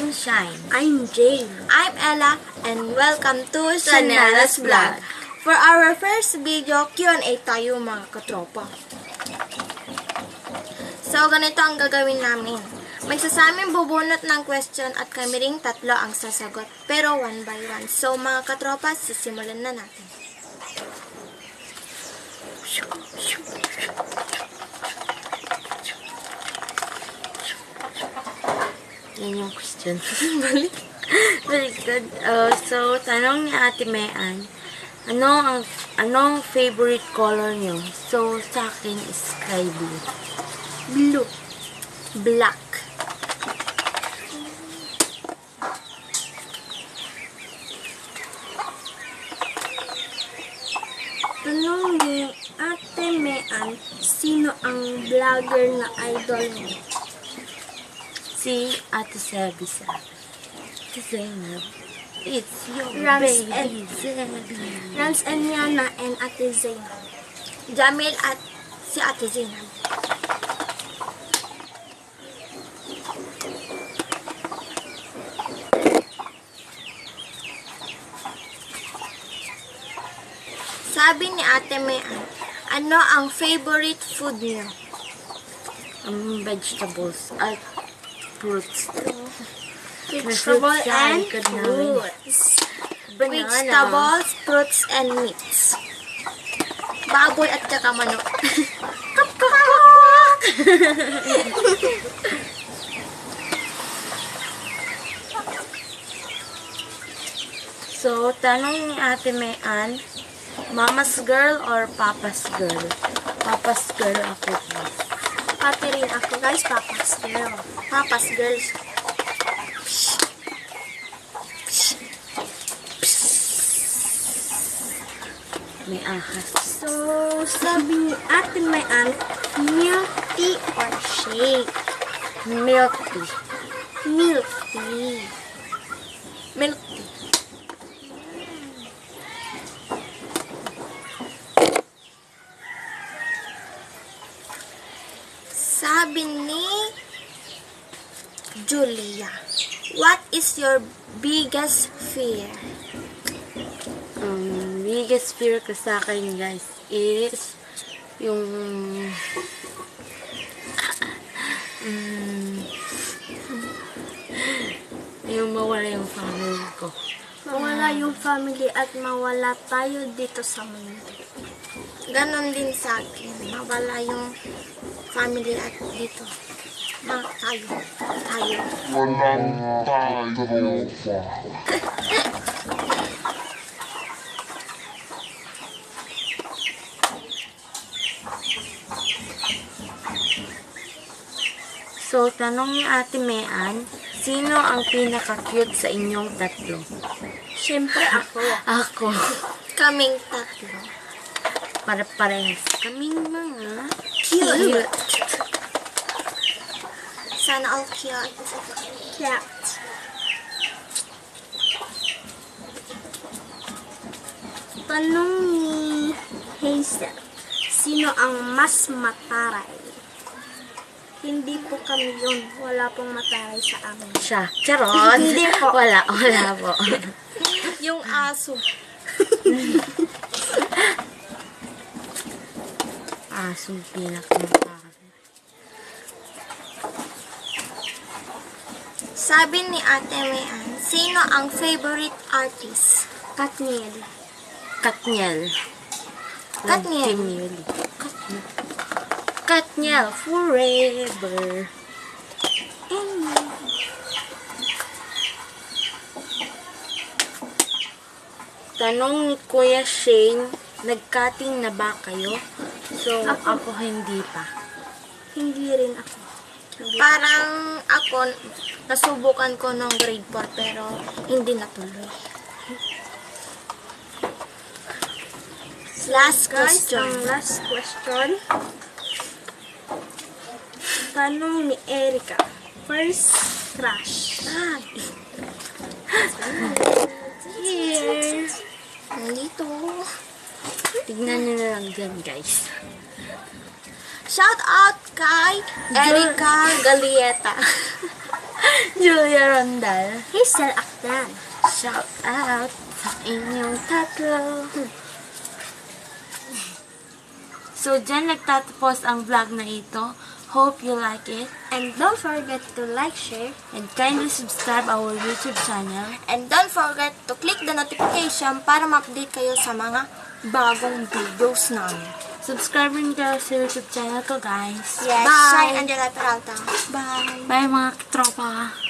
I'm Shine. I'm Jane. I'm Ella, and welcome to Shanella's Vlog. For our first video, Q&A tayo mga katropa. So, ganito ang gagawin namin. May sasaming bubunot ng question at kami ring tatlo ang sasagot. Pero one by one. So, mga katropa, sisimulan na natin. Yan yung question. Balik. Baliktad. So, tanong ni Ate Mayan, anong favorite color niyo? So, sa akin is sky blue. Blue. Black. Tanong ni Ate Mayan, sino ang vlogger na idol niyo? Si Ate Sebisa. Zainab. It's your Rans baby, Zainab. Rans and Yana and Ate Zainab. Jamil at si Ate Zainab. Sabi ni Ate Mayan, ano ang favorite food niyo? Vegetables at fruits. Vegetable May fruits sa and likod namin. fruits. Banana. Vegetables, fruits, and meats. Baboy at saka manok. So, tanong ni Ate Mayan, Mama's girl or Papa's girl? Papa's girl ako. Pati rin ako, guys. Papa's girl. Papa's girls. May ahas. So, sabi ni Ate Mayan, milk tea or shake? Milk tea. Milk tea. Milk tea. Sabi ni Julia, what is your biggest fear? Biggest fear ko sa akin, guys, is yung yung mawala yung family ko. Mawala yung family at mawala tayo dito sa mundo. Ganon din sa akin. Mawala yung family at dito. Tayo. Walang tayo pa. So, tanong ni Ate Mayan, sino ang pinaka-cute sa inyong tatlo? Siyempre ako. Ako. Kaming tatlo. Para-parehas kaming mga Cute. Sana all cute. Cute. Tanong ni Hazel, sino ang mas mataray? Hindi po kami yun. Wala pong mataray sa amin. siya. Charot. Hindi po. Wala po. Yung aso. Asong pinaka-mataray. Sabi ni Ate Mayan, sino ang favorite artist? Katniel. Katniel. Katniel. Katniel forever. Tanong ni Kuya Shane, nag-cutting na ba kayo? So, ako hindi pa. Hindi rin ako. Parang ako, nasubukan ko nung grade 4 pero hindi natuloy. Last question. Ang last question. Tanong ni Erica. First crush. Here. Nandito. Tignan nyo na lang dyan, guys. Shout out kay Erica Galieta. Julia Rondal. Hazel Aklan. Shout out sa inyong tatlo. So, dyan nagtatapos ang vlog na ito. Hope you like it. And don't forget to like, share, And kindly subscribe our YouTube channel. and don't forget to click the notification para ma-update kayo sa mga bagong videos namin. Subscribe rin kayo sa YouTube channel ko, guys. Yes, Bye! Shine Angela Peralta. Bye! Bye, mga tropa!